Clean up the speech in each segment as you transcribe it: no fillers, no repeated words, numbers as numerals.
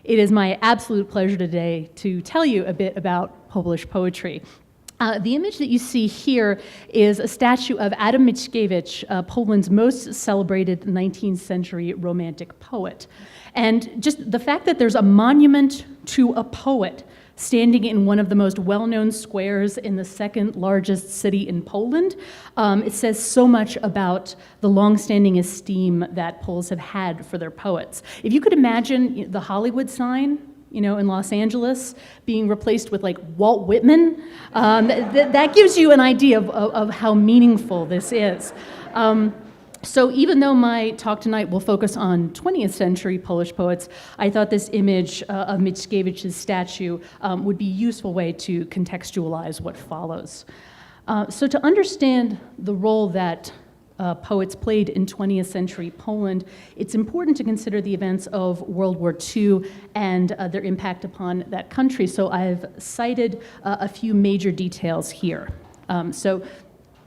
It is my absolute pleasure today to tell you a bit about Polish poetry. The image that you see here is a statue of Adam Mickiewicz, Poland's most celebrated 19th century romantic poet. And just the fact that there's a monument to a poet standing in one of the most well-known squares in the second largest city in Poland, it says so much about the long-standing esteem that Poles have had for their poets. If you could imagine the Hollywood sign, in Los Angeles, being replaced with like Walt Whitman, that gives you an idea of how meaningful this is. So even though my talk tonight will focus on 20th century Polish poets, I thought this image of Mickiewicz's statue would be a useful way to contextualize what follows. So to understand the role that poets played in 20th century Poland, it's important to consider the events of World War II and their impact upon that country. So I've cited a few major details here.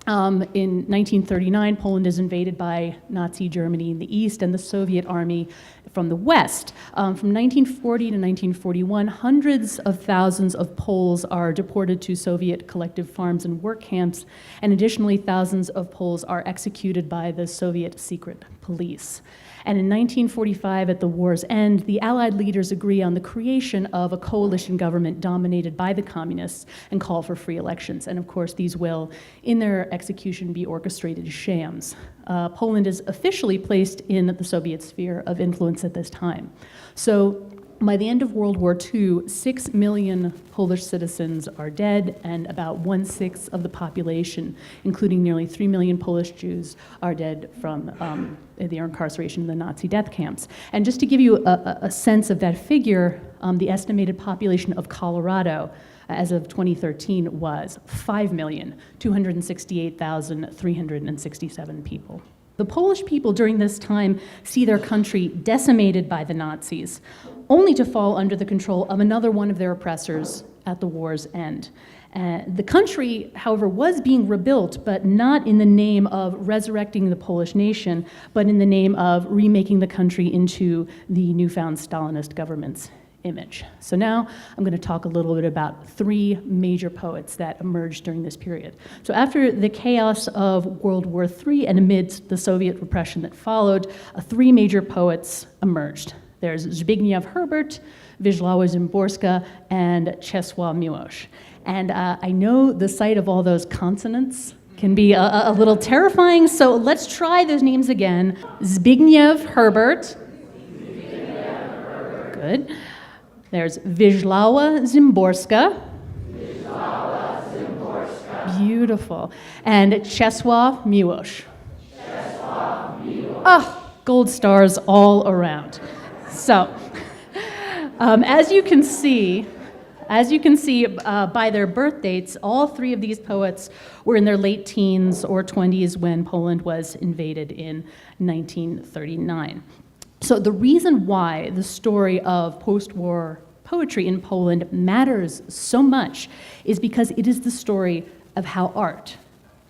In 1939, Poland is invaded by Nazi Germany in the east and the Soviet army from the west. From 1940 to 1941, hundreds of thousands of Poles are deported to Soviet collective farms and work camps, and additionally, thousands of Poles are executed by the Soviet secret police. And in 1945, at the war's end, the Allied leaders agree on the creation of a coalition government dominated by the communists and call for free elections. And of course, these will, in their execution, be orchestrated shams. Poland is officially placed in the Soviet sphere of influence at this time. So by the end of World War II, 6 million Polish citizens are dead, and about 1/6 of the population, including nearly 3 million Polish Jews, are dead from their incarceration in the Nazi death camps. And just to give you a sense of that figure, the estimated population of Colorado as of 2013 was 5,268,367 people. The Polish people during this time see their country decimated by the Nazis, only to fall under the control of another one of their oppressors at the war's end. The country, however, was being rebuilt, but not in the name of resurrecting the Polish nation, but in the name of remaking the country into the newfound Stalinist government's image. So now I'm going to talk a little bit about three major poets that emerged during this period. So after the chaos of World War III and amidst the Soviet repression that followed, three major poets emerged. There's Zbigniew Herbert, Wisława Szymborska, and Czesław Miłosz. And I know the sight of all those consonants can be a little terrifying, so let's try those names again. Zbigniew Herbert. Good. There's Wisława Szymborska. Beautiful. And Czesław Miłosz. Oh, gold stars all around. So, as you can see by their birth dates, all three of these poets were in their late teens or 20s when Poland was invaded in 1939. So the reason why the story of post-war poetry in Poland matters so much is because it is the story of how art,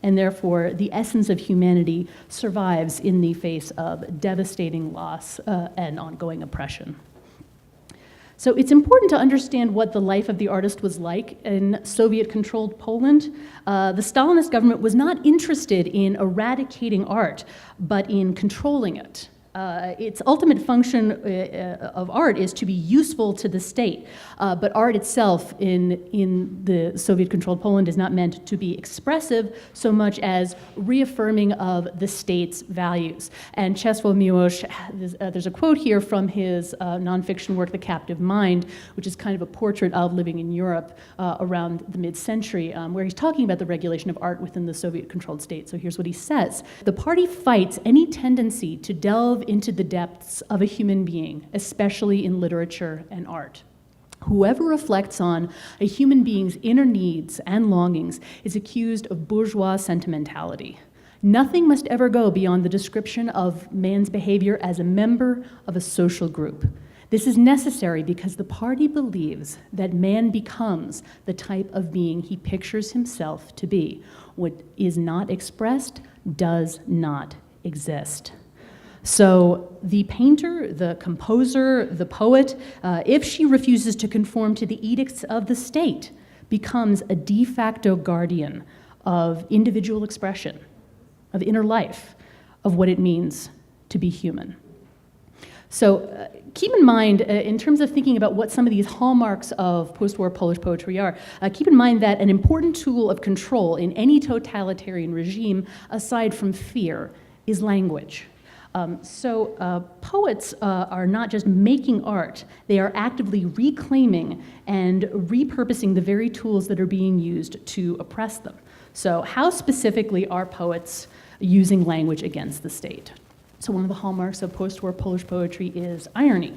and therefore the essence of humanity, survives in the face of devastating loss and ongoing oppression. So it's important to understand what the life of the artist was like in Soviet-controlled Poland. The Stalinist government was not interested in eradicating art, but in controlling it. Its ultimate function of art is to be useful to the state, but art itself in the Soviet-controlled Poland is not meant to be expressive so much as reaffirming of the state's values. And Czesław Miłosz, there's a quote here from his nonfiction work, The Captive Mind, which is kind of a portrait of living in Europe around the mid-century, where he's talking about the regulation of art within the Soviet-controlled state. So here's what he says. The party fights any tendency to delve into the depths of a human being, especially in literature and art. Whoever reflects on a human being's inner needs and longings is accused of bourgeois sentimentality. Nothing must ever go beyond the description of man's behavior as a member of a social group. This is necessary because the party believes that man becomes the type of being he pictures himself to be. What is not expressed does not exist. So the painter, the composer, the poet, if she refuses to conform to the edicts of the state, becomes a de facto guardian of individual expression, of inner life, of what it means to be human. So keep in mind, in terms of thinking about what some of these hallmarks of post-war Polish poetry are, keep in mind that an important tool of control in any totalitarian regime, aside from fear, is language. Poets are not just making art, they are actively reclaiming and repurposing the very tools that are being used to oppress them. So how specifically are poets using language against the state? So one of the hallmarks of post-war Polish poetry is irony.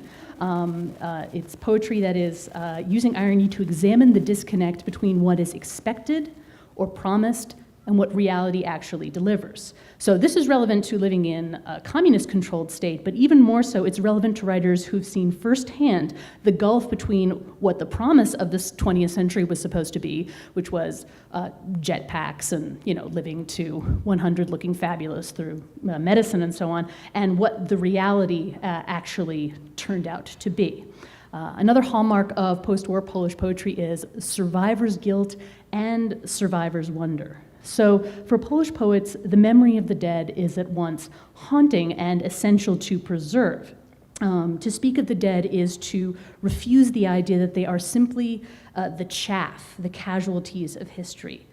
It's poetry that is using irony to examine the disconnect between what is expected or promised and what reality actually delivers. So this is relevant to living in a communist-controlled state, but even more so, it's relevant to writers who've seen firsthand the gulf between what the promise of this 20th century was supposed to be, which was jetpacks and living to 100 looking fabulous through medicine and so on, and what the reality actually turned out to be. Another hallmark of post-war Polish poetry is survivor's guilt and survivor's wonder. So for Polish poets, the memory of the dead is at once haunting and essential to preserve. To speak of the dead is to refuse the idea that they are simply the chaff, the casualties of history.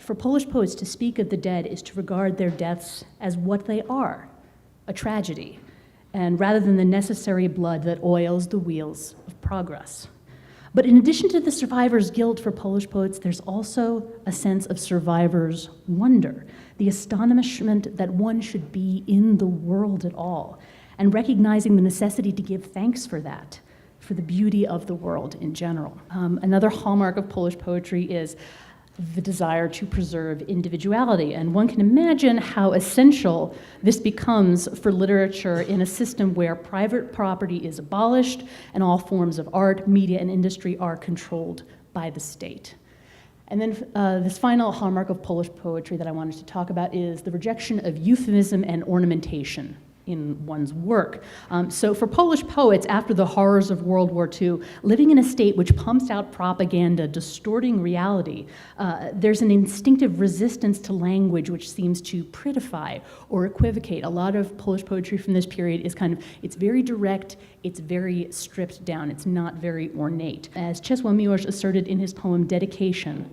For Polish poets, to speak of the dead is to regard their deaths as what they are, a tragedy, and rather than the necessary blood that oils the wheels of progress. But in addition to the survivor's guilt for Polish poets, there's also a sense of survivor's wonder, the astonishment that one should be in the world at all, and recognizing the necessity to give thanks for that, for the beauty of the world in general. Another hallmark of Polish poetry is the desire to preserve individuality. And one can imagine how essential this becomes for literature in a system where private property is abolished and all forms of art, media, and industry are controlled by the state. And then this final hallmark of Polish poetry that I wanted to talk about is the rejection of euphemism and ornamentation in one's work. So for Polish poets, after the horrors of World War II, living in a state which pumps out propaganda, distorting reality, there's an instinctive resistance to language which seems to prettify or equivocate. A lot of Polish poetry from this period is it's very direct, it's very stripped down, it's not very ornate. As Czesław Miłosz asserted in his poem Dedication,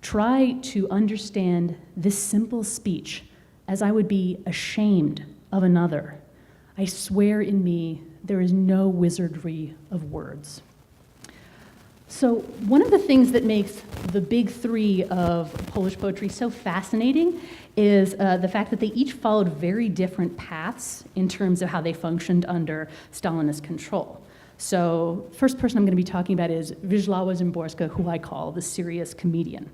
try to understand this simple speech as I would be ashamed of another. I swear in me there is no wizardry of words. So one of the things that makes the big three of Polish poetry so fascinating is the fact that they each followed very different paths in terms of how they functioned under Stalinist control. So first person I'm going to be talking about is Wisława Szymborska, who I call the serious comedian.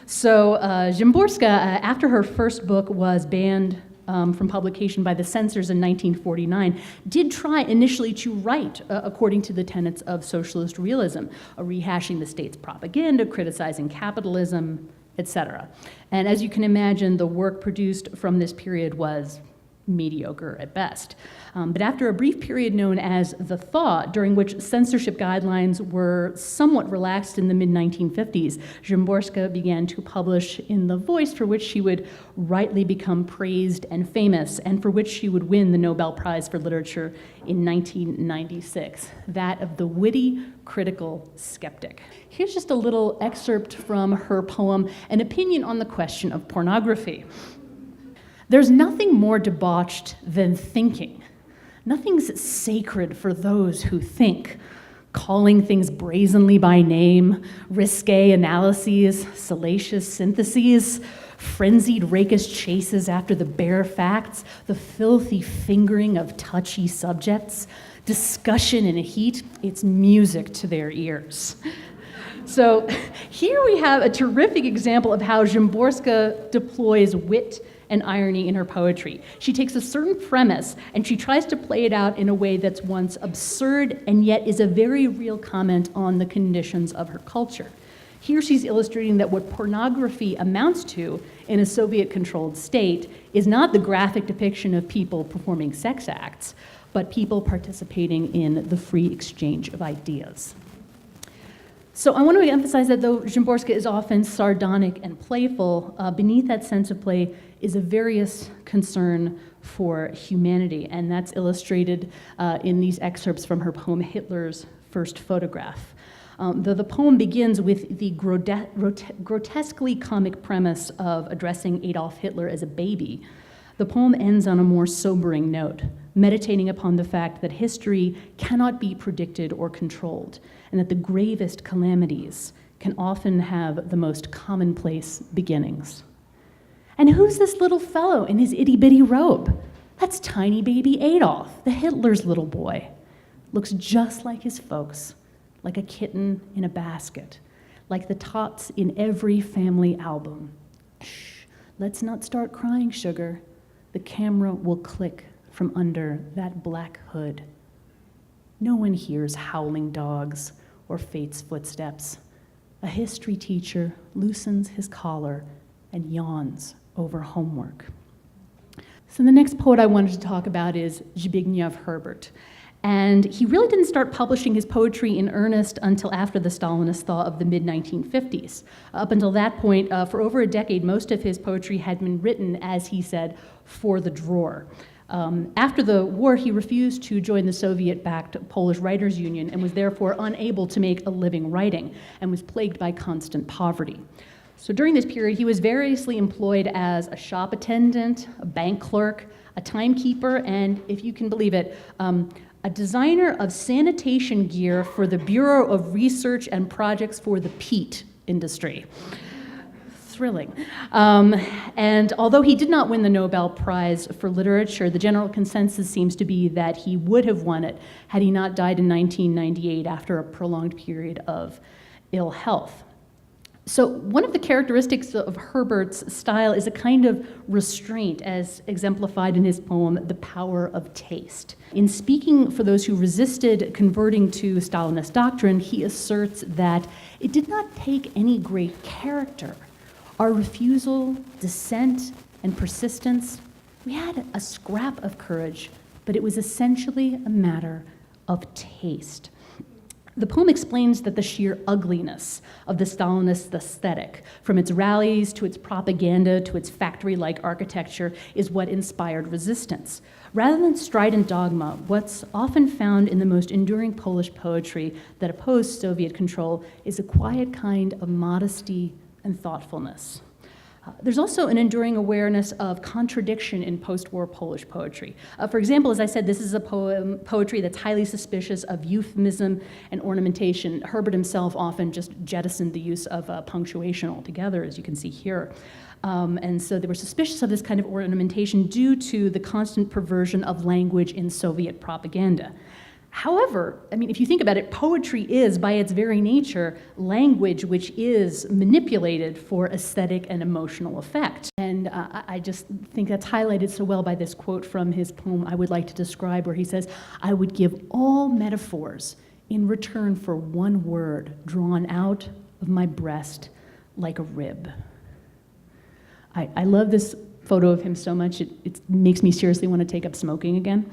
So Szymborska, after her first book was banned from publication by the censors in 1949, did try initially to write according to the tenets of socialist realism, rehashing the state's propaganda, criticizing capitalism, etc. And as you can imagine, the work produced from this period was mediocre at best. But after a brief period known as the Thaw, during which censorship guidelines were somewhat relaxed in the mid-1950s, Szymborska began to publish in The Voice, for which she would rightly become praised and famous, and for which she would win the Nobel Prize for Literature in 1996, that of the witty, critical skeptic. Here's just a little excerpt from her poem, An Opinion on the Question of Pornography. There's nothing more debauched than thinking. Nothing's sacred for those who think. Calling things brazenly by name, risque analyses, salacious syntheses, frenzied rakish chases after the bare facts, the filthy fingering of touchy subjects, discussion in a heat, it's music to their ears. So here we have a terrific example of how Szymborska deploys wit and irony in her poetry. She takes a certain premise and she tries to play it out in a way that's once absurd and yet is a very real comment on the conditions of her culture. Here she's illustrating that what pornography amounts to in a Soviet-controlled state is not the graphic depiction of people performing sex acts, but people participating in the free exchange of ideas. So I want to emphasize that though Szymborska is often sardonic and playful, beneath that sense of play is a various concern for humanity, and that's illustrated in these excerpts from her poem Hitler's First Photograph. Though the poem begins with the grotesquely comic premise of addressing Adolf Hitler as a baby, the poem ends on a more sobering note, meditating upon the fact that history cannot be predicted or controlled, and that the gravest calamities can often have the most commonplace beginnings. And who's this little fellow in his itty-bitty robe? That's tiny baby Adolf, the Hitler's little boy. Looks just like his folks, like a kitten in a basket, like the tots in every family album. Shh, let's not start crying, sugar. The camera will click from under that black hood. No one hears howling dogs or fate's footsteps. A history teacher loosens his collar and yawns over homework. So the next poet I wanted to talk about is Zbigniew Herbert. And he really didn't start publishing his poetry in earnest until after the Stalinist thaw of the mid-1950s. Up until that point, for over a decade, most of his poetry had been written, as he said, for the drawer. After the war, he refused to join the Soviet-backed Polish Writers' Union and was therefore unable to make a living writing and was plagued by constant poverty. So during this period, he was variously employed as a shop attendant, a bank clerk, a timekeeper, and, if you can believe it, a designer of sanitation gear for the Bureau of Research and Projects for the peat industry. Thrilling. And although he did not win the Nobel Prize for Literature, the general consensus seems to be that he would have won it had he not died in 1998 after a prolonged period of ill health. So one of the characteristics of Herbert's style is a kind of restraint, as exemplified in his poem, The Power of Taste. In speaking for those who resisted converting to Stalinist doctrine, he asserts that it did not take any great character. Our refusal, dissent, and persistence, we had a scrap of courage, but it was essentially a matter of taste. The poem explains that the sheer ugliness of the Stalinist aesthetic, from its rallies to its propaganda to its factory-like architecture, is what inspired resistance. Rather than strident dogma, what's often found in the most enduring Polish poetry that opposed Soviet control is a quiet kind of modesty and thoughtfulness. There's also an enduring awareness of contradiction in post-war Polish poetry. For example, as I said, this is a poetry that's highly suspicious of euphemism and ornamentation. Herbert himself often just jettisoned the use of punctuation altogether, as you can see here. And so they were suspicious of this kind of ornamentation due to the constant perversion of language in Soviet propaganda. However, I mean, if you think about it, poetry is, by its very nature, language which is manipulated for aesthetic and emotional effect. And I just think that's highlighted so well by this quote from his poem I Would Like to Describe, where he says, "I would give all metaphors in return for one word drawn out of my breast like a rib." I love this photo of him so much, it makes me seriously want to take up smoking again.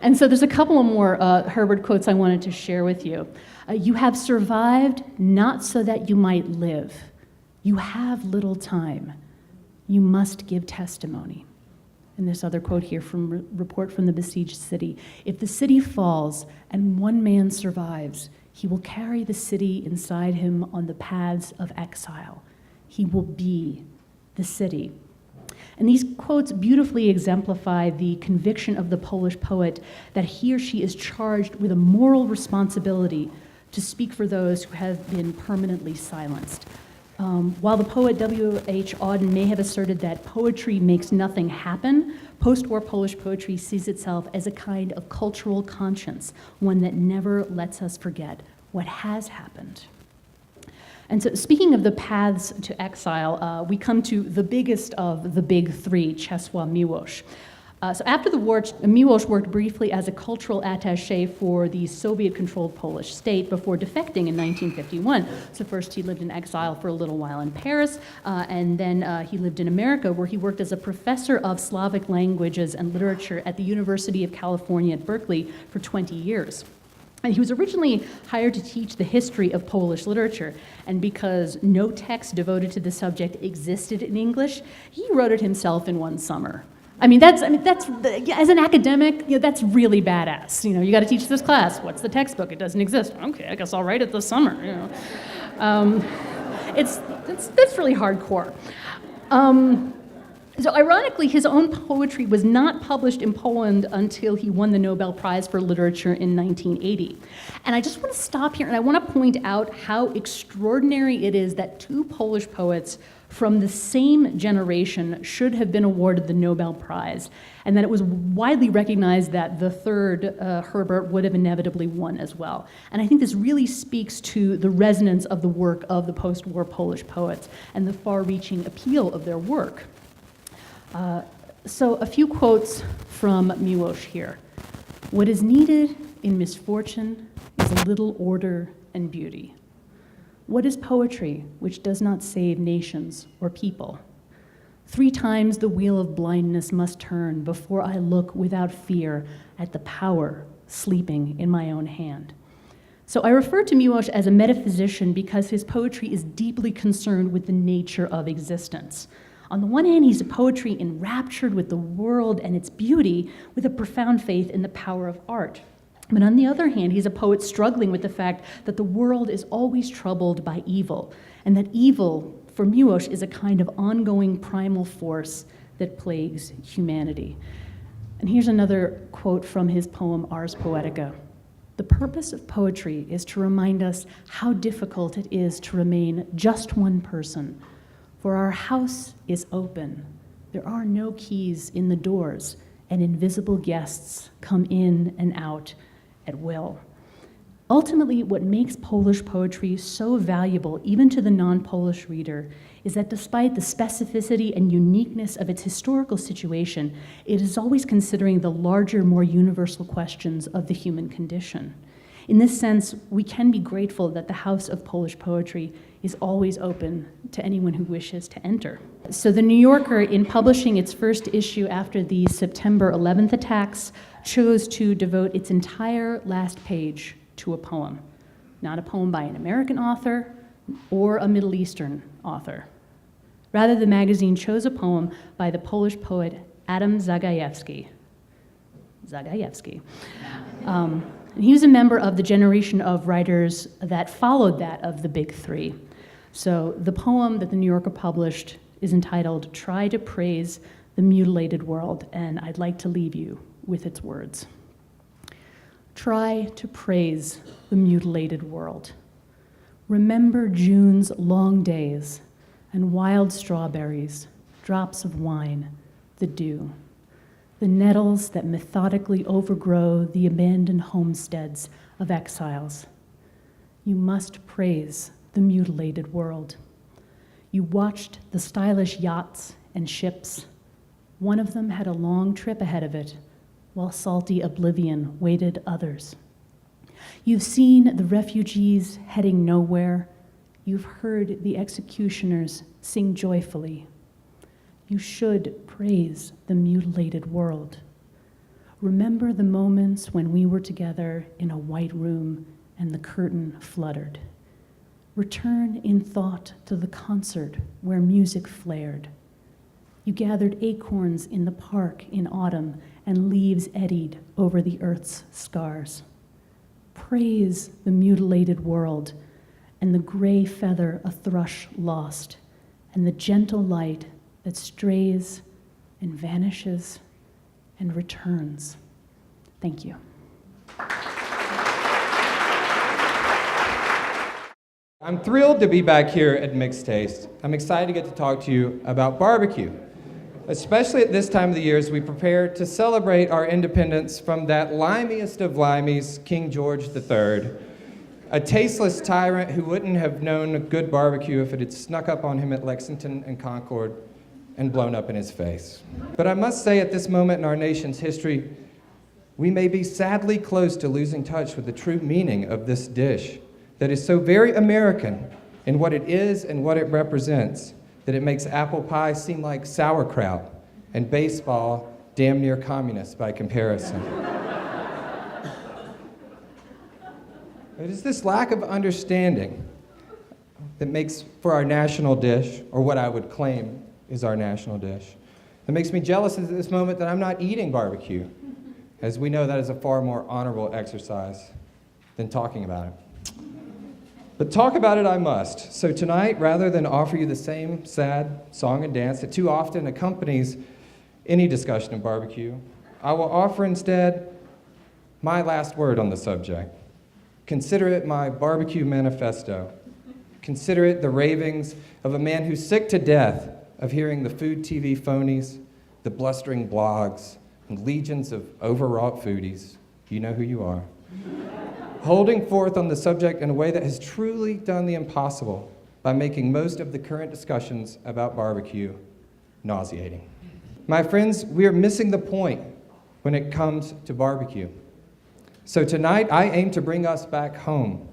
And so there's a couple of more Herbert quotes I wanted to share with you. "You have survived not so that you might live. You have little time. You must give testimony." And this other quote here from Report from the Besieged City. "If the city falls and one man survives, he will carry the city inside him on the paths of exile. He will be the city." And these quotes beautifully exemplify the conviction of the Polish poet that he or she is charged with a moral responsibility to speak for those who have been permanently silenced. While the poet W.H. Auden may have asserted that poetry makes nothing happen, post-war Polish poetry sees itself as a kind of cultural conscience, one that never lets us forget what has happened. And so, speaking of the paths to exile, we come to the biggest of the big three, Czesław Miłosz. So after the war, Miłosz worked briefly as a cultural attaché for the Soviet-controlled Polish state before defecting in 1951. So first he lived in exile for a little while in Paris, and then he lived in America, where he worked as a professor of Slavic languages and literature at the University of California at Berkeley for 20 years. And he was originally hired to teach the history of Polish literature, and because no text devoted to the subject existed in English, he wrote it himself in one summer. That's as an academic, that's really badass. You got to teach this class. What's the textbook? It doesn't exist. Okay, I guess I'll write it this summer. That's really hardcore. So ironically, his own poetry was not published in Poland until he won the Nobel Prize for Literature in 1980. And I just want to stop here and I want to point out how extraordinary it is that two Polish poets from the same generation should have been awarded the Nobel Prize, and that it was widely recognized that the third, Herbert, would have inevitably won as well. And I think this really speaks to the resonance of the work of the post-war Polish poets and the far-reaching appeal of their work. So a few quotes from Miłosz here. What is needed in misfortune is a little order and beauty. What is poetry which does not save nations or people? 3 times the wheel of blindness must turn before I look without fear at the power sleeping in my own hand. So I refer to Miłosz as a metaphysician because his poetry is deeply concerned with the nature of existence. On the one hand, he's a poetry enraptured with the world and its beauty, with a profound faith in the power of art. But on the other hand, he's a poet struggling with the fact that the world is always troubled by evil, and that evil, for Miłosz, is a kind of ongoing primal force that plagues humanity. And here's another quote from his poem, Ars Poetica. The purpose of poetry is to remind us how difficult it is to remain just one person, for our house is open. There are no keys in the doors, and invisible guests come in and out at will. Ultimately, what makes Polish poetry so valuable, even to the non-Polish reader, is that despite the specificity and uniqueness of its historical situation, it is always considering the larger, more universal questions of the human condition. In this sense, we can be grateful that the House of Polish Poetry is always open to anyone who wishes to enter. So the New Yorker, in publishing its first issue after the September 11th attacks, chose to devote its entire last page to a poem. Not a poem by an American author or a Middle Eastern author. Rather, the magazine chose a poem by the Polish poet Adam Zagajewski. And he was a member of the generation of writers that followed that of the Big Three. So the poem that the New Yorker published is entitled Try to Praise the Mutilated World, and I'd like to leave you with its words. Try to praise the mutilated world. Remember June's long days and wild strawberries, drops of wine, the dew, the nettles that methodically overgrow the abandoned homesteads of exiles. You must praise the mutilated world. You watched the stylish yachts and ships. One of them had a long trip ahead of it, while salty oblivion waited others. You've seen the refugees heading nowhere. You've heard the executioners sing joyfully. You should praise the mutilated world. Remember the moments when we were together in a white room and the curtain fluttered. Return in thought to the concert where music flared. You gathered acorns in the park in autumn and leaves eddied over the earth's scars. Praise the mutilated world and the gray feather a thrush lost and the gentle light that strays and vanishes and returns. Thank you. I'm thrilled to be back here at Mixed Taste. I'm excited to get to talk to you about barbecue, especially at this time of the year as we prepare to celebrate our independence from that limiest of limeys, King George III, a tasteless tyrant who wouldn't have known a good barbecue if it had snuck up on him at Lexington and Concord and blown up in his face. But I must say, at this moment in our nation's history, we may be sadly close to losing touch with the true meaning of this dish that is so very American in what it is and what it represents, that it makes apple pie seem like sauerkraut and baseball damn near communist by comparison. It is this lack of understanding that makes for our national dish, or what I would claim is our national dish, that makes me jealous at this moment that I'm not eating barbecue, as we know that is a far more honorable exercise than talking about it. But talk about it I must. So tonight, rather than offer you the same sad song and dance that too often accompanies any discussion of barbecue, I will offer instead my last word on the subject. Consider it my barbecue manifesto. Consider it the ravings of a man who's sick to death of hearing the food TV phonies, the blustering blogs, and legions of overwrought foodies, you know who you are, holding forth on the subject in a way that has truly done the impossible by making most of the current discussions about barbecue nauseating. My friends, we are missing the point when it comes to barbecue. So tonight, I aim to bring us back home,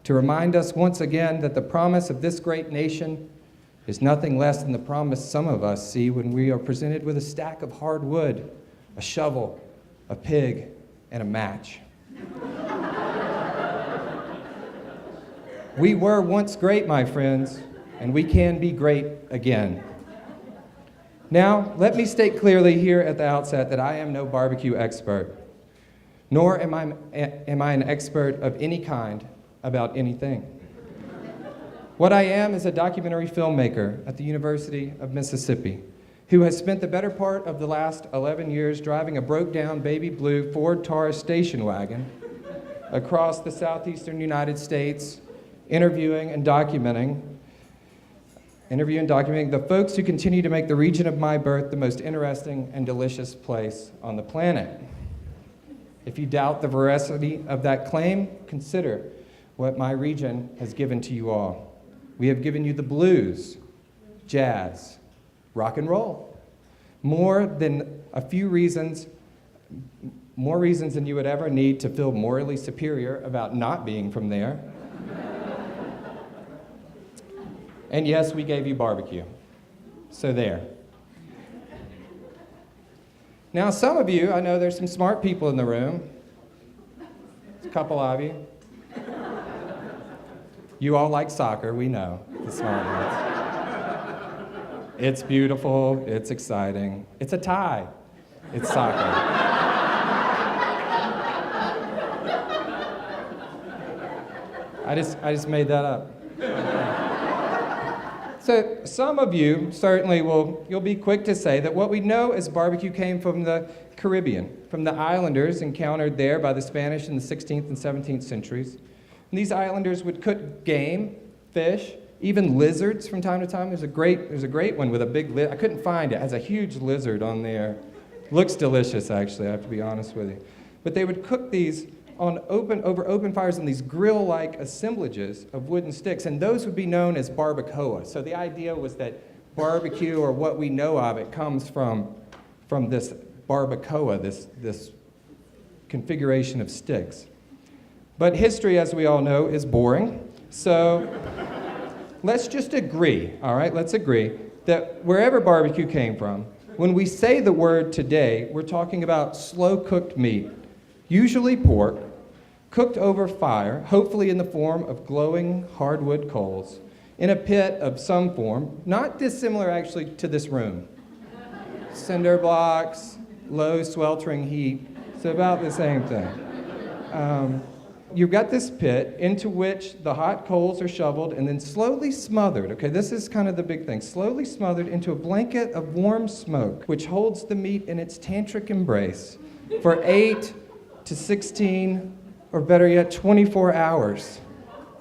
to remind us once again that the promise of this great nation is nothing less than the promise some of us see when we are presented with a stack of hard wood, a shovel, a pig, and a match. We were once great, my friends, and we can be great again. Now, let me state clearly here at the outset that I am no barbecue expert, nor am I an expert of any kind about anything. What I am is a documentary filmmaker at the University of Mississippi who has spent the better part of the last 11 years driving a broke-down baby blue Ford Taurus station wagon across the southeastern United States, interviewing and documenting the folks who continue to make the region of my birth the most interesting and delicious place on the planet. If you doubt the veracity of that claim, consider what my region has given to you all. We have given you the blues, jazz, rock and roll. More reasons than you would ever need to feel morally superior about not being from there. And yes, we gave you barbecue. So there. Now, some of you, I know there's some smart people in the room. A couple of you. You all like soccer, we know, the smart ones. It's beautiful, it's exciting. It's a tie. It's soccer. I just made that up. So some of you certainly you'll be quick to say that what we know as barbecue came from the Caribbean, from the islanders encountered there by the Spanish in the 16th and 17th centuries. And these islanders would cook game, fish, even lizards from time to time. There's a great one with a big lizard. I couldn't find it. It has a huge lizard on there. Looks delicious, actually, I have to be honest with you. But they would cook these over open fires on these grill-like assemblages of wooden sticks, and those would be known as barbacoa. So the idea was that barbecue, or what we know of it, comes from this barbacoa, this configuration of sticks. But history, as we all know, is boring. So let's just agree, all right? Let's agree that wherever barbecue came from, when we say the word today, we're talking about slow-cooked meat, usually pork, cooked over fire, hopefully in the form of glowing hardwood coals, in a pit of some form, not dissimilar actually to this room. Cinder blocks, low sweltering heat, so about the same thing. You've got this pit into which the hot coals are shoveled and then slowly smothered, okay, this is kind of the big thing, slowly smothered into a blanket of warm smoke, which holds the meat in its tantric embrace for 8 to 16, or better yet, 24 hours,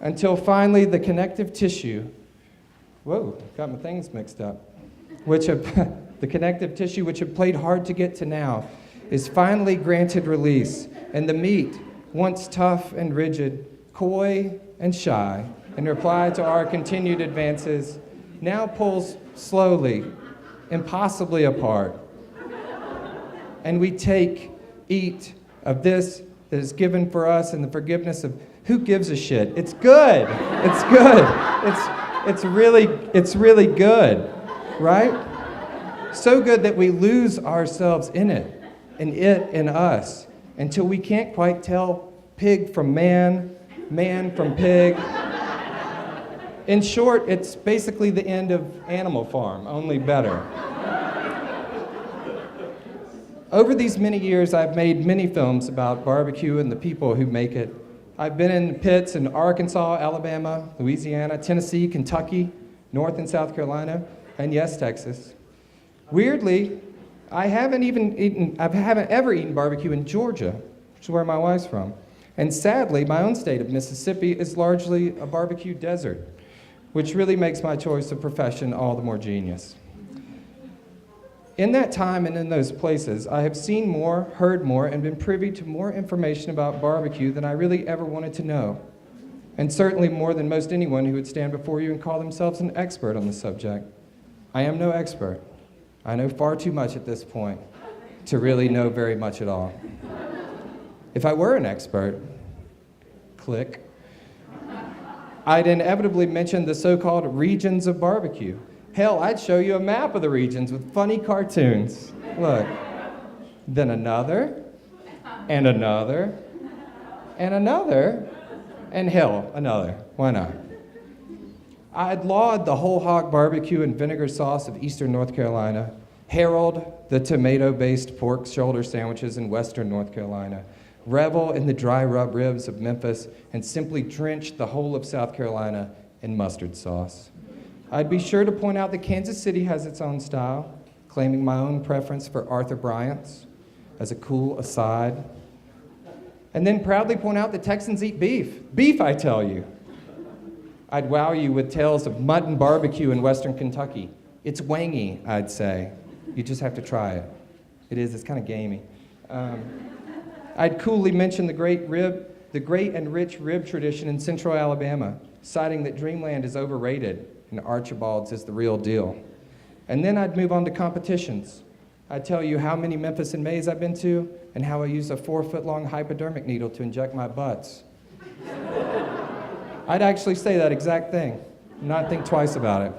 until finally the connective tissue, whoa, got my things mixed up, the connective tissue which have played hard to get to now, is finally granted release, and the meat, once tough and rigid, coy and shy, in reply to our continued advances, now pulls slowly impossibly apart. And we eat of this that is given for us in the forgiveness of who gives a shit. It's good. It's good. It's really good, right? So good that we lose ourselves in it, and it in us, until we can't quite tell pig from man, man from pig. In short, it's basically the end of Animal Farm, only better. Over these many years, I've made many films about barbecue and the people who make it. I've been in pits in Arkansas, Alabama, Louisiana, Tennessee, Kentucky, North and South Carolina, and yes, Texas. Weirdly, I haven't ever eaten barbecue in Georgia, which is where my wife's from. And sadly, my own state of Mississippi is largely a barbecue desert, which really makes my choice of profession all the more genius. In that time and in those places, I have seen more, heard more, and been privy to more information about barbecue than I really ever wanted to know. And certainly more than most anyone who would stand before you and call themselves an expert on the subject. I am no expert. I know far too much at this point to really know very much at all. If I were an expert, click, I'd inevitably mention the so-called regions of barbecue. Hell, I'd show you a map of the regions with funny cartoons. Look, then another, and another, and another, and hell, another. Why not? I'd laud the whole hog barbecue and vinegar sauce of Eastern North Carolina, herald the tomato-based pork shoulder sandwiches in Western North Carolina, revel in the dry rub ribs of Memphis, and simply drench the whole of South Carolina in mustard sauce. I'd be sure to point out that Kansas City has its own style, claiming my own preference for Arthur Bryant's as a cool aside, and then proudly point out that Texans eat beef. Beef, I tell you. I'd wow you with tales of mutton barbecue in Western Kentucky. It's wangy, I'd say. You just have to try it. It's kind of gamey. I'd coolly mention the great and rich rib tradition in Central Alabama, citing that Dreamland is overrated and Archibald's is the real deal. And then I'd move on to competitions. I'd tell you how many Memphis and Mays I've been to and how I use a 4-foot-long hypodermic needle to inject my butts. I'd actually say that exact thing, not think twice about it.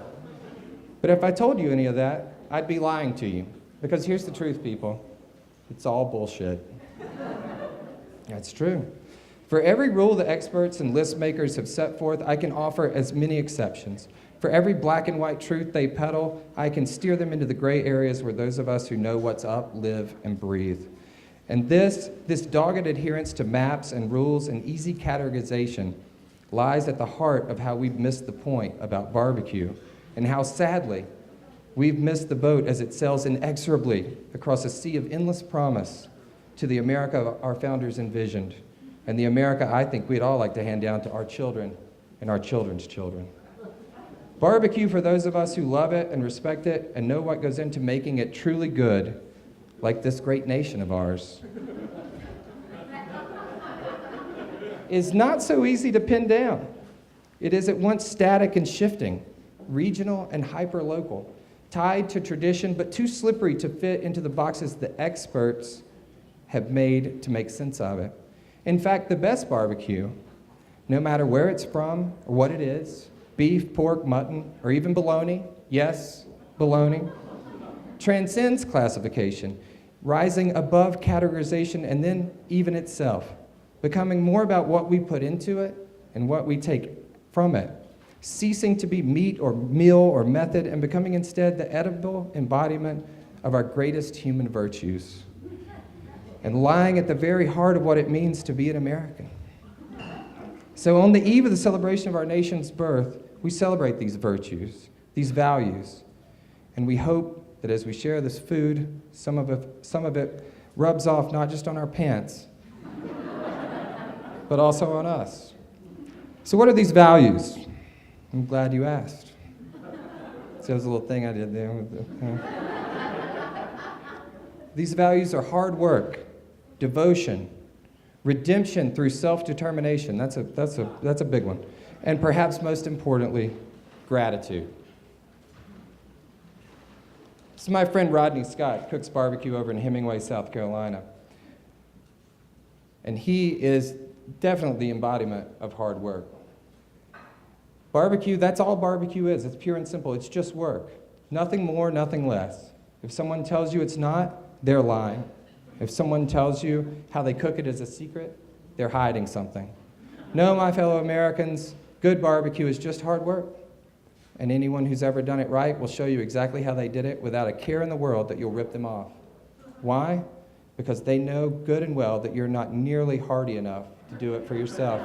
But if I told you any of that, I'd be lying to you. Because here's the truth, people. It's all bullshit. That's true. For every rule the experts and list makers have set forth, I can offer as many exceptions. For every black and white truth they peddle, I can steer them into the gray areas where those of us who know what's up live and breathe. And this dogged adherence to maps and rules and easy categorization lies at the heart of how we've missed the point about barbecue and how sadly we've missed the boat as it sails inexorably across a sea of endless promise to the America our founders envisioned and the America I think we'd all like to hand down to our children and our children's children. Barbecue, for those of us who love it and respect it and know what goes into making it truly good, like this great nation of ours, is not so easy to pin down. It is at once static and shifting, regional and hyper-local, tied to tradition, but too slippery to fit into the boxes the experts have made to make sense of it. In fact, the best barbecue, no matter where it's from or what it is, beef, pork, mutton, or even bologna, yes, bologna, transcends classification, rising above categorization and then even itself, becoming more about what we put into it and what we take from it, ceasing to be meat or meal or method and becoming instead the edible embodiment of our greatest human virtues, and lying at the very heart of what it means to be an American. So on the eve of the celebration of our nation's birth, we celebrate these virtues, these values, and we hope that as we share this food, some of it rubs off not just on our pants, but also on us. So what are these values? I'm glad you asked. So that was a little thing I did there. These values are hard work, devotion, redemption through self-determination. That's a big one. And perhaps most importantly, gratitude. This is my friend Rodney Scott, cooks barbecue over in Hemingway, South Carolina. And he is definitely the embodiment of hard work. Barbecue, that's all barbecue is. It's pure and simple. It's just work. Nothing more, nothing less. If someone tells you it's not, they're lying. If someone tells you how they cook it as a secret, they're hiding something. No, my fellow Americans, good barbecue is just hard work. And anyone who's ever done it right will show you exactly how they did it without a care in the world that you'll rip them off. Why? Because they know good and well that you're not nearly hardy enough to do it for yourself.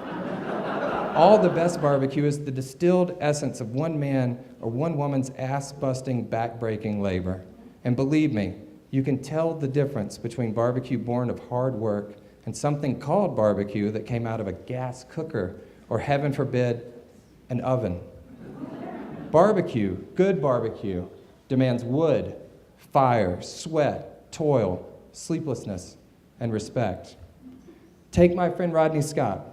All the best barbecue is the distilled essence of one man or one woman's ass-busting, back-breaking labor. And believe me, you can tell the difference between barbecue born of hard work and something called barbecue that came out of a gas cooker or, heaven forbid, an oven. Barbecue, good barbecue, demands wood, fire, sweat, toil, sleeplessness, and respect. Take my friend Rodney Scott.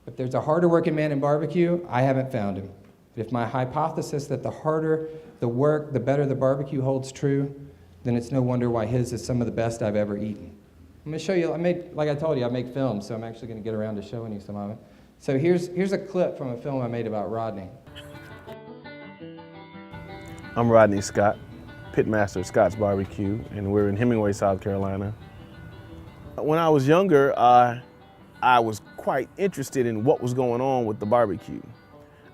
If there's a harder working man in barbecue, I haven't found him. But if my hypothesis that the harder the work, the better the barbecue holds true, then it's no wonder why his is some of the best I've ever eaten. I'm going to show you, like I told you, I make films, so I'm actually going to get around to showing you some of it. So here's a clip from a film I made about Rodney. I'm Rodney Scott, pitmaster of Scott's Barbecue, and we're in Hemingway, South Carolina. When I was younger, I was quite interested in what was going on with the barbecue.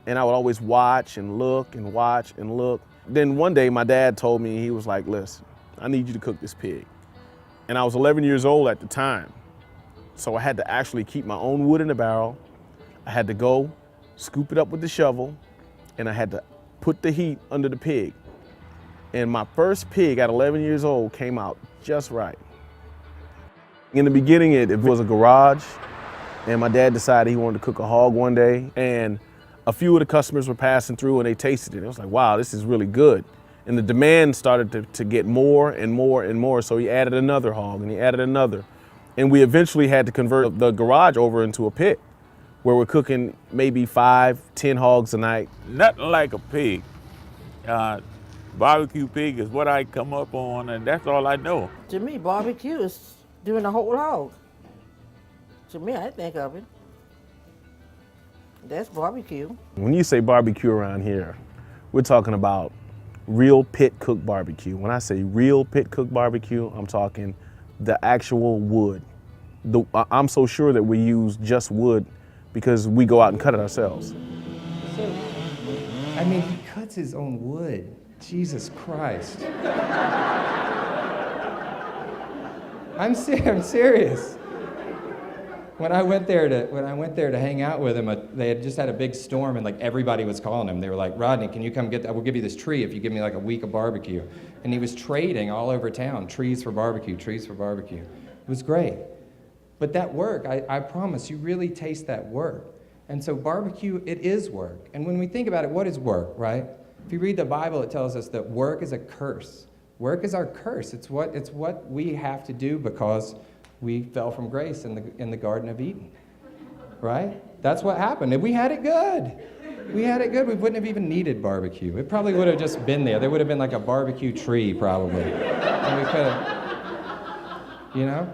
And I would always watch and look and watch and look. Then one day my dad told me, he was like, listen, I need you to cook this pig. And I was 11 years old at the time. So I had to actually keep my own wood in the barrel. I had to go scoop it up with the shovel, and I had to put the heat under the pig. And my first pig at 11 years old came out just right. In the beginning, it was a garage, and my dad decided he wanted to cook a hog one day, and a few of the customers were passing through and they tasted it. It was like, wow, this is really good. And the demand started to get more and more and more, so he added another hog and he added another. And we eventually had to convert the garage over into a pit where we're cooking maybe 5, 10 hogs a night. Nothing like a pig. Barbecue pig is what I come up on, and that's all I know. To me, barbecue is doing a whole hog. To me, I think of it. That's barbecue. When you say barbecue around here, we're talking about real pit cooked barbecue. When I say real pit cooked barbecue, I'm talking the actual wood. I'm so sure that we use just wood because we go out and cut it ourselves. So, I mean, he cuts his own wood. Jesus Christ. I'm serious. When I went there to hang out with him, they had just had a big storm, and like everybody was calling him. They were like, Rodney, can you come get that? We'll give you this tree if you give me like a week of barbecue. And he was trading all over town, trees for barbecue, trees for barbecue. It was great. But that work, I promise, you really taste that work. And so barbecue, it is work. And when we think about it, what is work, right? If you read the Bible, it tells us that work is a curse. Work is our curse. It's what we have to do because we fell from grace in the Garden of Eden, right? That's what happened. And we had it good. We had it good. We wouldn't have even needed barbecue. It probably would have just been there. There would have been like a barbecue tree, probably. And we could have,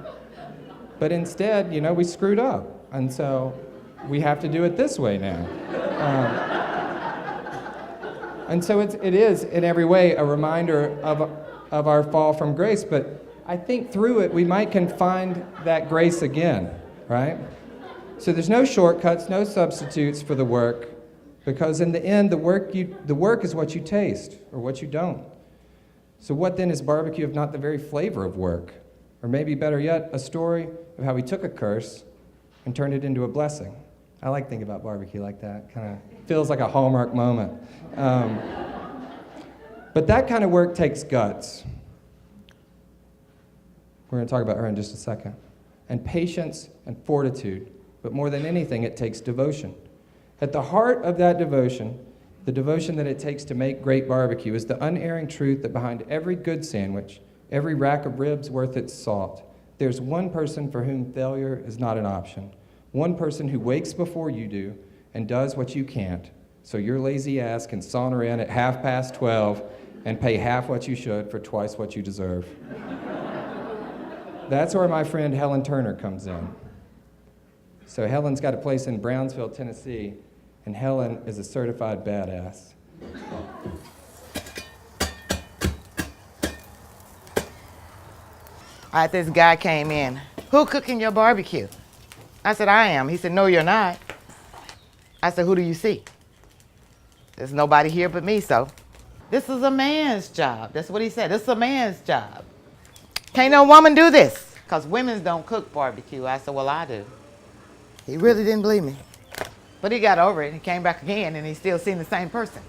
But instead, we screwed up. And so we have to do it this way now. And so it is, in every way, a reminder of our fall from grace. But I think through it, we can find that grace again, right? So there's no shortcuts, no substitutes for the work, because in the end, the work is what you taste or what you don't. So what then is barbecue if not the very flavor of work? Or maybe better yet, a story of how we took a curse and turned it into a blessing. I like thinking about barbecue like that. Kind of feels like a Hallmark moment. But that kind of work takes guts. We're going to talk about her in just a second. And patience and fortitude. But more than anything, it takes devotion. At the heart of that devotion, the devotion that it takes to make great barbecue, is the unerring truth that behind every good sandwich, every rack of ribs worth its salt, there's one person for whom failure is not an option. One person who wakes before you do and does what you can't, so your lazy ass can saunter in at 12:30 and pay half what you should for twice what you deserve. That's where my friend Helen Turner comes in. So Helen's got a place in Brownsville, Tennessee, and Helen is a certified badass. All right, this guy came in. Who cooking your barbecue? I said, I am. He said, no, you're not. I said, who do you see? There's nobody here but me, so. This is a man's job. That's what he said. This is a man's job. Can't no woman do this, because women don't cook barbecue. I said, well, I do. He really didn't believe me. But he got over it. He came back again, and he's still seeing the same person.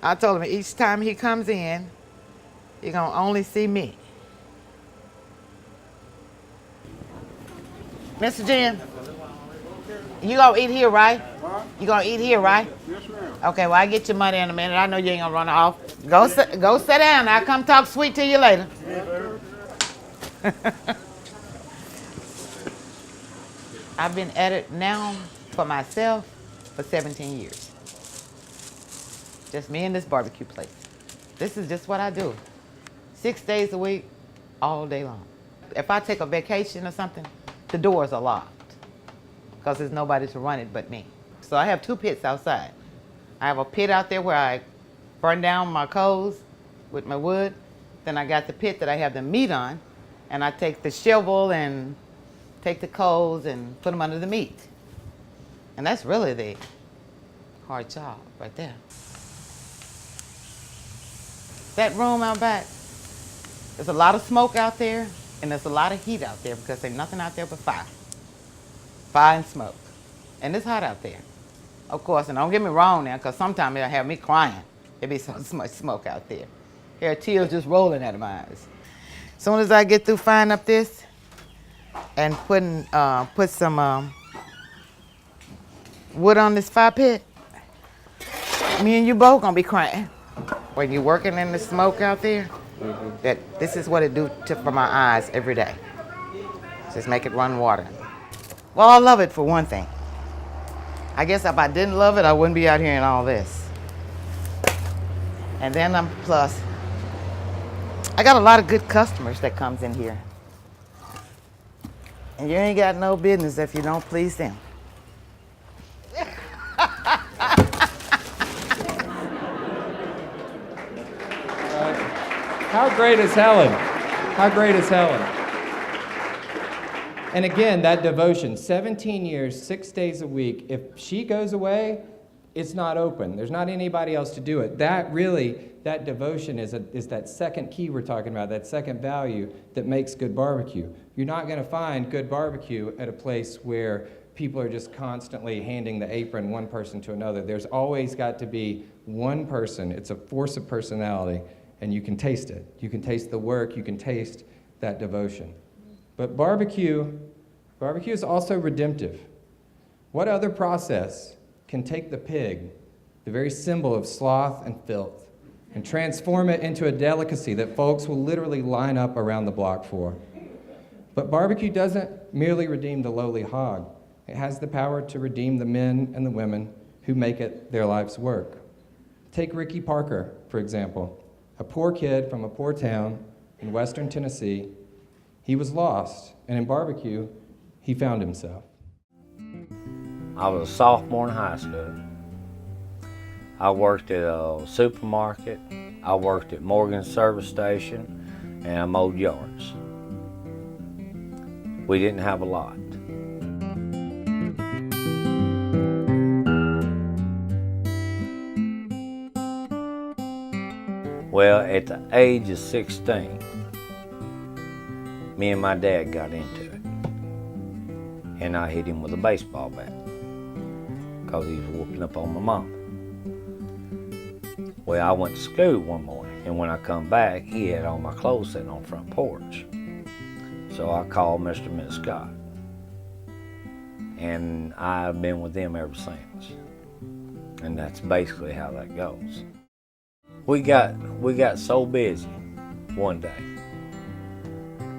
I told him each time he comes in, you're going to only see me. Mr. Jim, you going to eat here, right? You going to eat here, right? Yes, ma'am. Okay, well, I get your money in a minute. I know you ain't going to run off. Go sit down. I'll come talk sweet to you later. I've been at it now for myself for 17 years. Just me and this barbecue place. This is just what I do. 6 days a week, all day long. If I take a vacation or something, the doors are locked because there's nobody to run it but me. So I have 2 pits outside. I have a pit out there where I burn down my coals with my wood. Then I got the pit that I have the meat on, and I take the shovel and take the coals and put them under the meat. And that's really the hard job right there. That room out back, there's a lot of smoke out there, and there's a lot of heat out there because there's nothing out there but fire. Fire and smoke. And it's hot out there. Of course, and don't get me wrong now, because sometimes it'll have me crying. There'll be so much smoke out there. There are tears just rolling out of my eyes. As soon as I get through firing up this and put some wood on this fire pit, me and you both gonna be crying. When you're working in the smoke out there, that this is what it do for my eyes every day. Just make it run water. Well, I love it for one thing. I guess if I didn't love it, I wouldn't be out here in all this. And then plus, I got a lot of good customers that comes in here. And you ain't got no business if you don't please them. How great is Helen? How great is Helen? And again, that devotion, 17 years, 6 days a week. If she goes away, it's not open. There's not anybody else to do it. That devotion is that second key we're talking about, that second value that makes good barbecue. You're not going to find good barbecue at a place where people are just constantly handing the apron one person to another. There's always got to be one person. It's a force of personality. And you can taste it. You can taste the work, you can taste that devotion. But barbecue is also redemptive. What other process can take the pig, the very symbol of sloth and filth, and transform it into a delicacy that folks will literally line up around the block for? But barbecue doesn't merely redeem the lowly hog. It has the power to redeem the men and the women who make it their life's work. Take Ricky Parker, for example. A poor kid from a poor town in western Tennessee. He was lost, and in barbecue, he found himself. I was a sophomore in high school. I worked at a supermarket, I worked at Morgan's service station, and I mowed yards. We didn't have a lot. Well, at the age of 16, me and my dad got into it. And I hit him with a baseball bat because he was whooping up on my mom. Well, I went to school one morning, and when I come back, he had all my clothes sitting on the front porch. So I called Mr. and Miss Scott. And I've been with them ever since. And that's basically how that goes. We got so busy one day,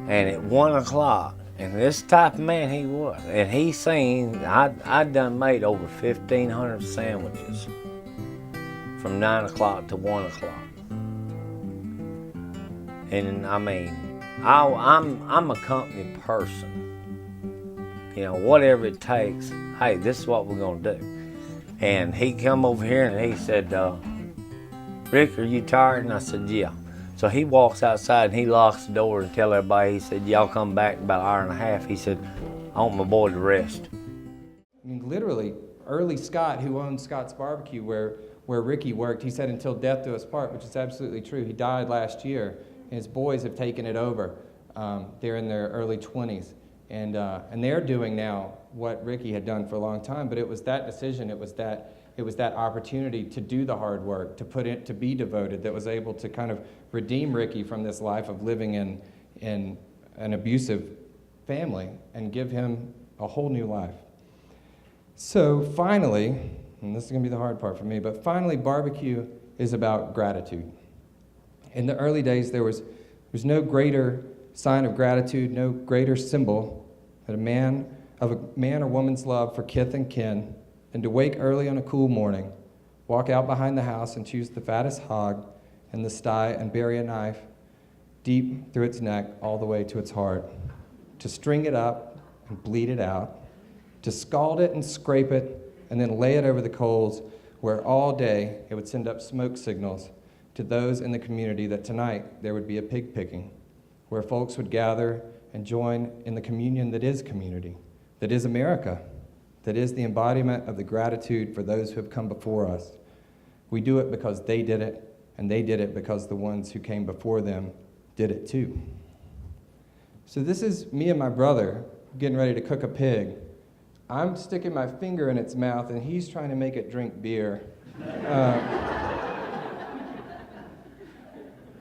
and at 1 o'clock, And this type of man he was. And he seen, I done made over 1,500 sandwiches from 9 o'clock to 1 o'clock. And I mean, I'm a company person. You know, whatever it takes, hey, this is what we're gonna do. And he come over here and he said, Rick, are you tired? And I said, yeah. So he walks outside and he locks the door and tell everybody, he said, y'all come back in about an hour and a half. He said, I want my boy to rest. I mean, literally, early Scott, who owned Scott's Barbecue, where Ricky worked, he said, until death do us part, which is absolutely true. He died last year, and his boys have taken it over. They're in their early 20s, and they're doing now what Ricky had done for a long time, but it was that decision, it was that opportunity to do the hard work, to be devoted, that was able to kind of redeem Ricky from this life of living in an abusive family and give him a whole new life. So finally, and this is going to be the hard part for me, but finally barbecue is about gratitude. In the early days, there was no greater sign of gratitude, no greater symbol that a man or woman's love for kith and kin than to wake early on a cool morning, walk out behind the house and choose the fattest hog in the sty and bury a knife deep through its neck all the way to its heart, to string it up and bleed it out, to scald it and scrape it and then lay it over the coals where all day it would send up smoke signals to those in the community that tonight there would be a pig picking, where folks would gather and join in the communion that is community, that is America, that is the embodiment of the gratitude for those who have come before us. We do it because they did it, and they did it because the ones who came before them did it too. So this is me and my brother getting ready to cook a pig. I'm sticking my finger in its mouth, and he's trying to make it drink beer.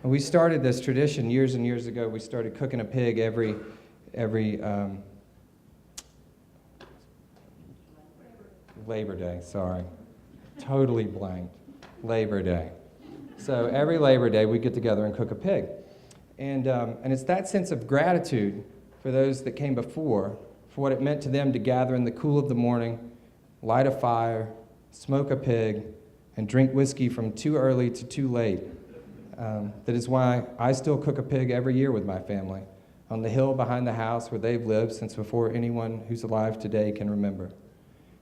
We started this tradition years and years ago. We started cooking a pig every Labor Day, sorry. Totally blanked. Labor Day. So every Labor Day, we get together and cook a pig. And it's that sense of gratitude for those that came before, for what it meant to them to gather in the cool of the morning, light a fire, smoke a pig, and drink whiskey from too early to too late. That is why I still cook a pig every year with my family on the hill behind the house where they've lived since before anyone who's alive today can remember.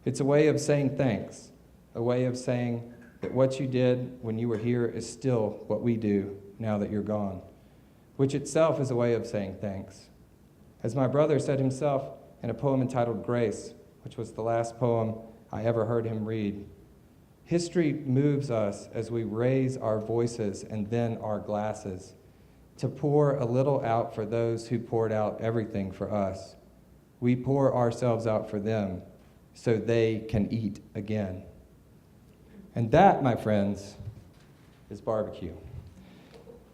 It's a way of saying thanks, a way of saying that what you did when you were here is still what we do now that you're gone, which itself is a way of saying thanks. As my brother said himself in a poem entitled Grace, which was the last poem I ever heard him read, history moves us as we raise our voices and then our glasses to pour a little out for those who poured out everything for us. We pour ourselves out for them so they can eat again. And that, my friends, is barbecue.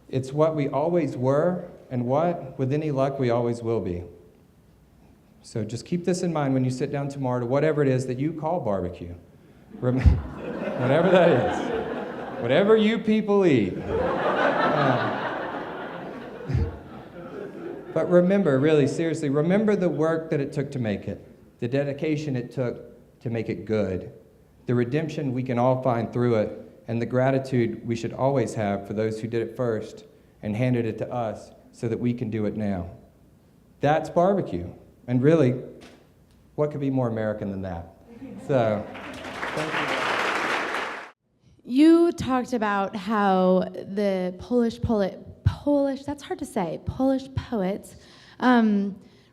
It's what we always were and what, with any luck, we always will be. So just keep this in mind when you sit down tomorrow to whatever it is that you call barbecue. Whatever that is. Whatever you people eat. But remember, really, seriously, remember the work that it took to make it, the dedication it took to make it good, the redemption we can all find through it, and the gratitude we should always have for those who did it first and handed it to us so that we can do it now. That's barbecue. And really, what could be more American than that? So, thank you. You talked about how the Polish, that's hard to say, Polish poets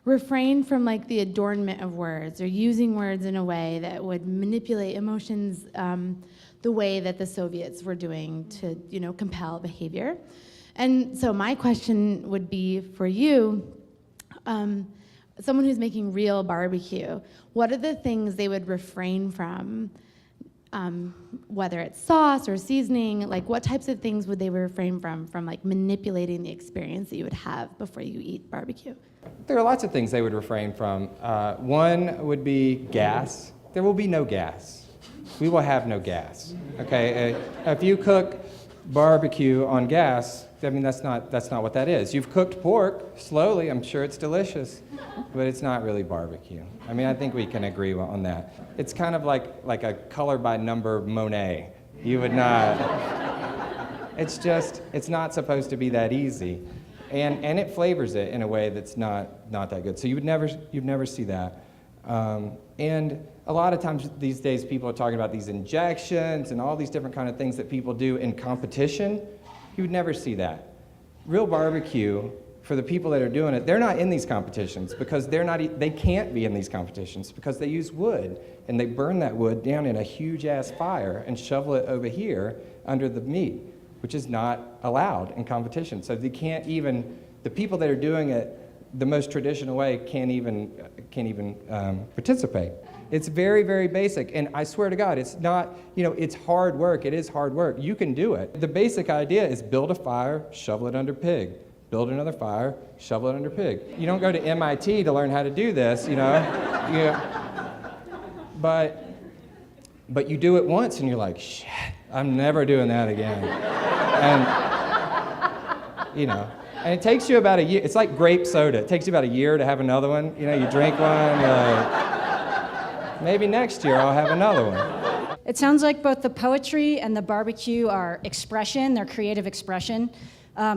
refrain from like the adornment of words or using words in a way that would manipulate emotions the way that the Soviets were doing to, compel behavior. And so my question would be for you, someone who's making real barbecue, what are the things they would refrain from? Whether it's sauce or seasoning, like what types of things would they refrain from like manipulating the experience that you would have before you eat barbecue? There are lots of things they would refrain from. One would be gas. There will be no gas. We will have no gas. Okay, if you cook barbecue on gas, I mean, that's not what that is. You've cooked pork slowly. I'm sure it's delicious, but it's not really barbecue. I mean, I think we can agree on that. It's kind of like a color by number Monet. You would not. It's not supposed to be that easy, and it flavors it in a way that's not that good. So you'd never see that. And a lot of times these days people are talking about these injections and all these different kind of things that people do in competition. You would never see that. Real barbecue, for the people that are doing it, they're not in these competitions because they can't be in these competitions because they use wood and they burn that wood down in a huge ass fire and shovel it over here under the meat, which is not allowed in competition. So they can't even, the people that are doing it the most traditional way can't even participate. It's very, very basic, and I swear to God, it's not, it's hard work. It is hard work. You can do it. The basic idea is build a fire, shovel it under pig. Build another fire, shovel it under pig. You don't go to MIT to learn how to do this, But you do it once, and you're like, shit, I'm never doing that again. And it takes you about a year. It's like grape soda. It takes you about a year to have another one. You drink one, you're like, maybe next year I'll have another one. It sounds like both the poetry and the barbecue are expression, they're creative expression.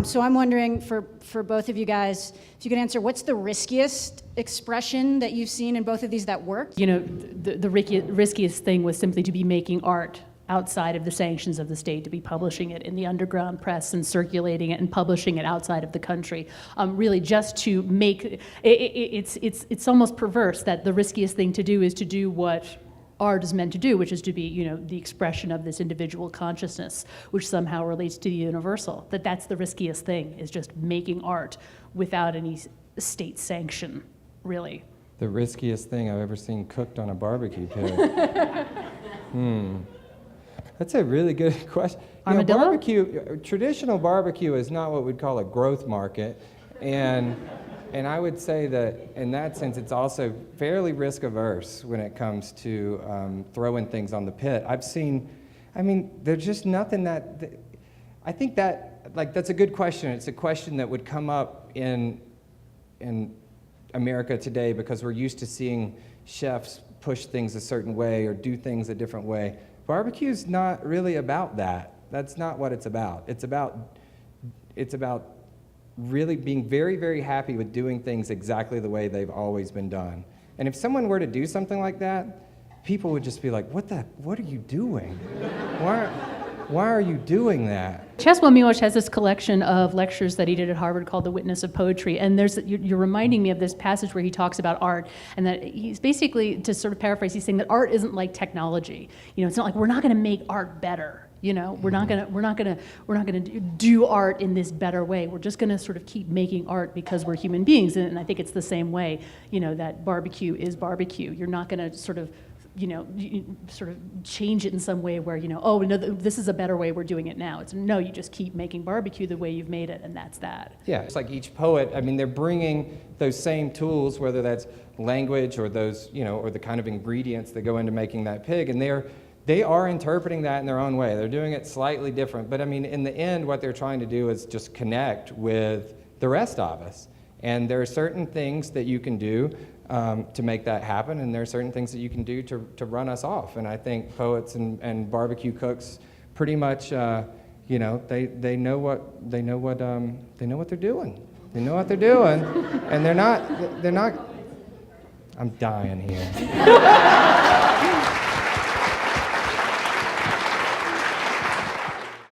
So I'm wondering for both of you guys, if you could answer, what's the riskiest expression that you've seen in both of these that worked? The riskiest thing was simply to be making art outside of the sanctions of the state, to be publishing it in the underground press and circulating it and publishing it outside of the country. Really just to make, it's almost perverse that the riskiest thing to do is to do what art is meant to do, which is to be, the expression of this individual consciousness, which somehow relates to the universal. That's the riskiest thing, is just making art without any state sanction, really. The riskiest thing I've ever seen cooked on a barbecue pit. That's a really good question. Armadillo? Traditional barbecue is not what we'd call a growth market, and I would say that in that sense it's also fairly risk averse when it comes to throwing things on the pit. There's just nothing that, I think that, that's a good question. It's a question that would come up in America today because we're used to seeing chefs push things a certain way or do things a different way. Barbecue's not really about that. That's not what it's about. It's about really being very, very happy with doing things exactly the way they've always been done. And if someone were to do something like that, people would just be like, what are you doing? Why are you doing that? Czesław Miłosz has this collection of lectures that he did at Harvard called The Witness of Poetry, and you're reminding me of this passage where he talks about art, and that he's basically, to sort of paraphrase, he's saying that art isn't like technology. It's not like we're not going to make art better. We're not gonna do art in this better way. We're just gonna sort of keep making art because we're human beings, and I think it's the same way. That barbecue is barbecue. You're not gonna sort of change it in some way where, oh, no, this is a better way, we're doing it now. No, you just keep making barbecue the way you've made it, and that's that. Yeah, it's like each poet, they're bringing those same tools, whether that's language or those, or the kind of ingredients that go into making that pig, and they are interpreting that in their own way. They're doing it slightly different, but in the end, what they're trying to do is just connect with the rest of us. And there are certain things that you can do to make that happen, and there are certain things that you can do to run us off. And I think poets and barbecue cooks pretty much, they know what they're doing. They know what they're doing, and they're not. I'm dying here.